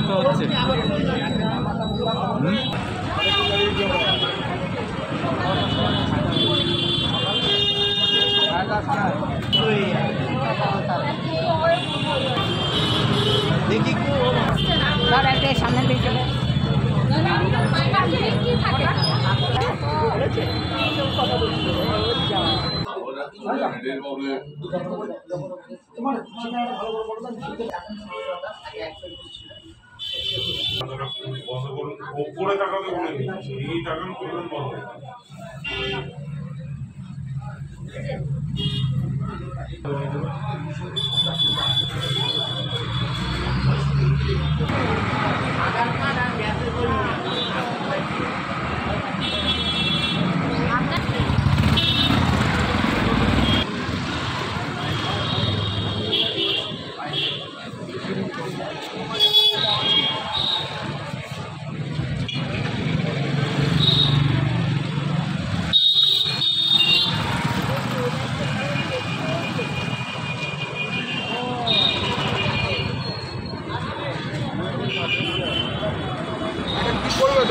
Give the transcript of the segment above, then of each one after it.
আনতে হচ্ছে। দেখি একটা সামনে দিকে উপরে টাকাতে বলে দিচ্ছি এই টাকা করবেন বন্ধ।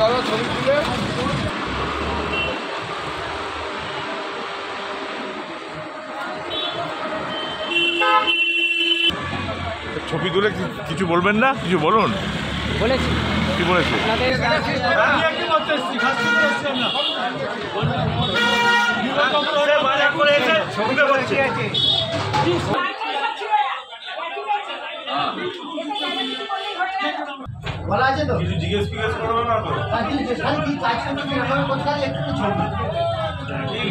দাদা ছবি তুলে ছবি তুলে কিছু বলবেন না, কিছু বলুন। বলেছি কি বলেছে? বলা আছে তো কিছু জিজ্ঞেস করবে না তো?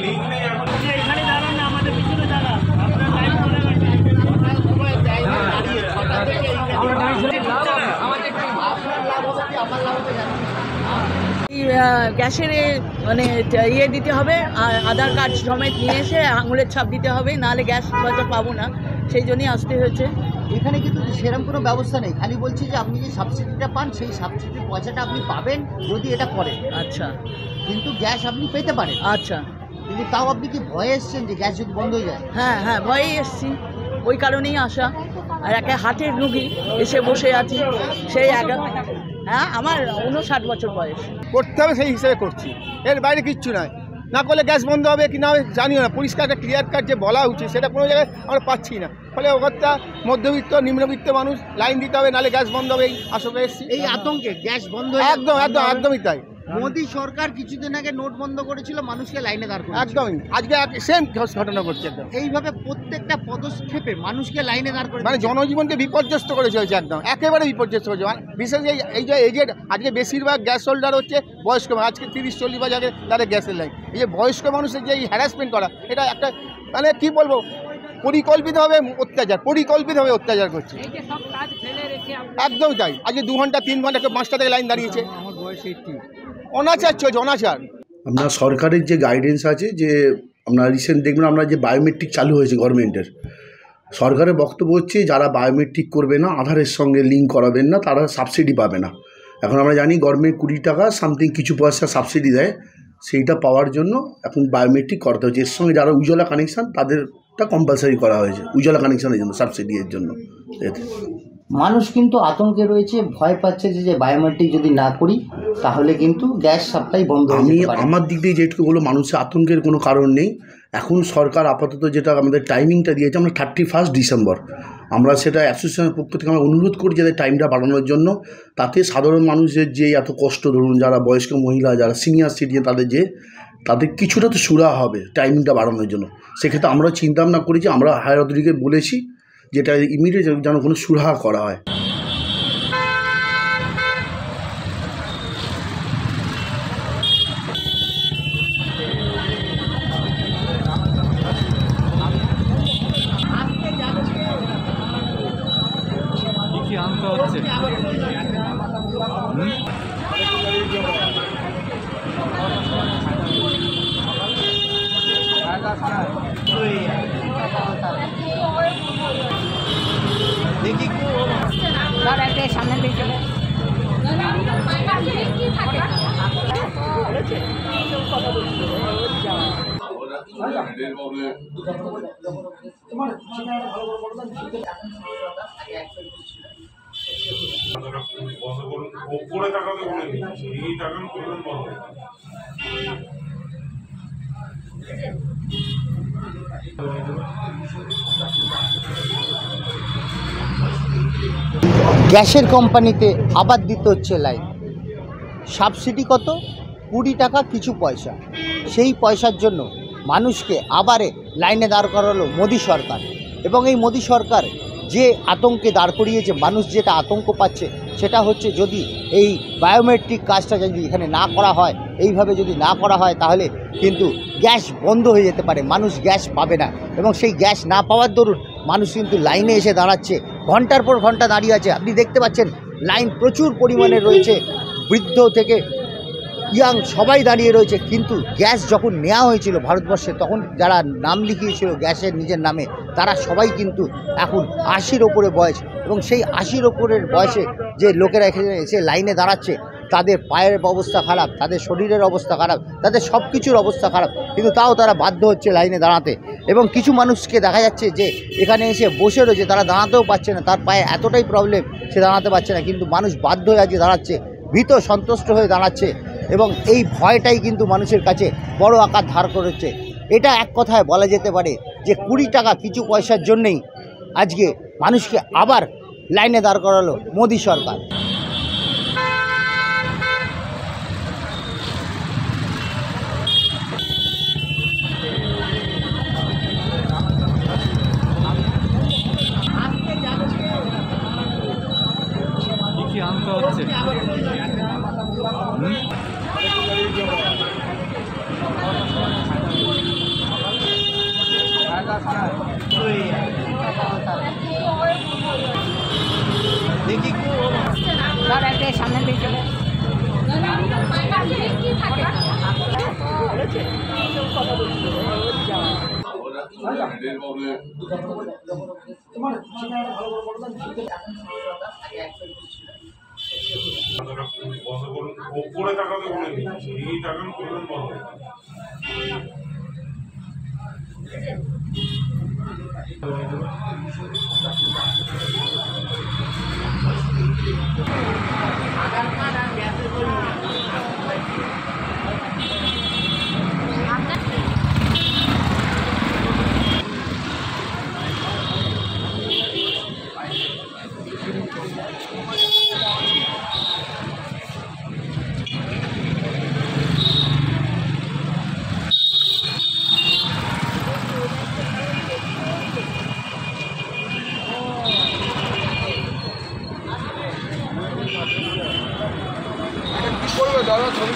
লিঙ্ক নেই এখন। এখানে দাঁড়ান না, আমাদের পিছনে দাঁড়ান। আপনার লাইন করে গ্যাসের মানে ইয়ে দিতে হবে, আর আধার কার্ড সমেত নিয়ে এসে আঙুলের ছাপ দিতে হবে, নাহলে গ্যাস হয়তো পাবো না, সেই জন্যই আসতে হয়েছে। এখানে কিন্তু সেরকম কোনো ব্যবস্থা নেই, খালি বলছি যে আপনি যে সাবসিডিটা পান সেই সাবসিডির পয়সাটা আপনি পাবেন যদি এটা করেন। আচ্ছা, কিন্তু গ্যাস আপনি পেতে পারেন। আচ্ছা, কিন্তু তাও আপনি কি ভয়ে এসছেন যে গ্যাস যদি বন্ধ হয়ে যায়? হ্যাঁ হ্যাঁ, ভয়েই এসছি, ওই কারণেই আসা। আর একটা হাটের রুগী এসে বসে আছি সেই হ্যাঁ, আমার 59 বছর বয়স। করতে হবে সেই হিসেবে করছি, এর বাইরে কিচ্ছু নয়। না করলে গ্যাস বন্ধ হবে কি না হবে জানিও না, পরিষ্কার একটা ক্লিয়ার কাট যে বলা উচিত সেটা কোনো জায়গায় আমরা পাচ্ছি না। ফলে ওখানটা মধ্যবিত্ত নিম্নবিত্ত মানুষ লাইন দিতে হবে, নাহলে গ্যাস বন্ধ হবে, এই আশঙ্কা এসছি। এই আতঙ্কে গ্যাস বন্ধ একদমই তাই। মোদি সরকার কিছুদিন আগে নোট বন্ধ করেছিল, মানুষকে লাইনে দাঁড় করেছিল। একদমই আজকে সেম ঘটনা ঘটছে একদম। এইভাবে প্রত্যেকটা পদক্ষেপে মানুষকে লাইনে দাঁড় করে মানে জনজীবনকে বিপর্যস্ত করে চলেছে, একদম একেবারে বিপর্যস্ত করেছে। বিশেষ এই যে এজেড আজকে বেশিরভাগ গ্যাস হোল্ডার হচ্ছে বয়স্ক মানুষ। আজকে 30-40 বছর আগে তাদের গ্যাসের লাইন। এই যে বয়স্ক মানুষের যে এই হ্যারাসমেন্ট করা, এটা একটা মানে কী বলবো, পরিকল্পিতভাবে অত্যাচার করছে। একদমই তাই। আজকে 2 ঘন্টা 3 ঘন্টা 5টা থেকে লাইন দাঁড়িয়েছে। আমার বয়স 80। অনাচার চলছে, অনাচার। আপনার সরকারের যে গাইডেন্স আছে, যে আপনার রিসেন্ট দেখবেন আমরা যে বায়োমেট্রিক চালু হয়েছে গভর্নমেন্টের, সরকারের বক্তব্য হচ্ছে যারা বায়োমেট্রিক করবে না, আধারের সঙ্গে লিঙ্ক করাবেন না, তারা সাবসিডি পাবে না। এখন আমরা জানি গভর্নমেন্ট 20 টাকা সামথিং কিছু পয়সা সাবসিডি দেয়, সেইটা পাওয়ার জন্য এখন বায়োমেট্রিক করতে হচ্ছে। এর সঙ্গে যারা উজ্জ্বলা কানেকশান তাদেরটা কম্পালসারি করা হয়েছে উজ্জ্বলা কানেকশানের জন্য, সাবসিডির জন্য। এতে মানুষ কিন্তু আতঙ্কে রয়েছে, ভয় পাচ্ছে যে বায়োমেট্রিক যদি না করি তাহলে কিন্তু গ্যাস সাপ্লাই বন্ধ হয়ে যেতে পারে। আমার দিক দিয়ে যেটুকু বলো, মানুষের আতঙ্কের কোনো কারণ নেই। এখন সরকার আপাতত যেটা আমাদের টাইমিংটা দিয়েছে, আমরা 31 ডিসেম্বর, আমরা সেটা অ্যাসোসিয়েশনের পক্ষ থেকে আমরা অনুরোধ করি যাতে টাইমটা বাড়ানোর জন্য। তাতে সাধারণ মানুষের যে এত কষ্ট, ধরুন যারা বয়স্ক মহিলা, যারা সিনিয়র সিটিজেন, তাদের কিছুটা তো সুরাহা হবে টাইমিংটা বাড়ানোর জন্য। সেক্ষেত্রে আমরা চিন্তা ভাবনা করেছি, আমরা হায়ার অথরিটিকে বলেছি যেটা ইমিডিয়েট যেন কোনো সুরাহা করা হয়। কি আনতে হচ্ছে? দেখি একটা সামনে দিকে তোমার বন্ধ করুন, ওপরে টাকাতে বলেনি, এই টাকা করবেন বন্ধ। গ্যাসের কোম্পানিতে আবার দিতে হচ্ছে লাইন। সাবসিডি কত? 20 টাকা কিছু পয়সা। সেই পয়সার জন্য মানুষকে আবারে লাইনে দাঁড় করালো মোদী সরকার। এবং এই মোদী সরকার যে আতঙ্কে দাঁড় করিয়েছে, মানুষ যেটা আতঙ্ক পাচ্ছে সেটা হচ্ছে যদি এই বায়োমেট্রিক কাজটা যদি এখানে না করা হয়, এইভাবে যদি না করা হয়, তাহলে কিন্তু গ্যাস বন্ধ হয়ে যেতে পারে, মানুষ গ্যাস পাবে না। এবং সেই গ্যাস না পাওয়ার দরুন মানুষ কিন্তু লাইনে এসে দাঁড়াচ্ছে, ঘন্টার পর ঘন্টা দাঁড়িয়ে আছে। আপনি দেখতে পাচ্ছেন লাইন প্রচুর পরিমাণে রয়েছে, বৃদ্ধ থেকে ইয়াং সবাই দাঁড়িয়ে রয়েছে। কিন্তু গ্যাস যখন নেওয়া হয়েছিল ভারতবর্ষে, তখন যারা নাম লিখিয়েছিল গ্যাসের নিজের নামে, তারা সবাই কিন্তু এখন 80-র ওপরে বয়স। এবং সেই 80-র ওপরের বয়সে যে লোকেরা এখানে এসে লাইনে দাঁড়াচ্ছে, তাদের পায়ের অবস্থা খারাপ, তাদের শরীরের অবস্থা খারাপ, তাদের সব কিছুর অবস্থা খারাপ, কিন্তু তাও তারা বাধ্য হচ্ছে লাইনে দাঁড়াতে। এবং কিছু মানুষকে দেখা যাচ্ছে যে এখানে এসে বসে রয়েছে, তারা দাঁড়াতেও পারছে না, তার পায়ে এতটাই প্রবলেম সে দাঁড়াতে পারছে না, কিন্তু মানুষ বাধ্য হয়ে আজকে দাঁড়াচ্ছে, ভীত সন্তুষ্ট হয়ে দাঁড়াচ্ছে। এবং এই ভয়টাই কিন্তু মানুষের কাছে বড় আকার ধার করেছে। এটা এক কথায় বলা যেতে পারে যে 20 টাকা কিছু পয়সার জন্যেই আজকে মানুষকে আবার লাইনে দাঁড় করালো মোদী সরকার। কি আনতে হচ্ছে? সামনে দিকে বন্ধ করুন, ওপরে টাকাতে বলেনি, এই টাকা করবেন বন্ধ। কি করবে দাদা, ছবি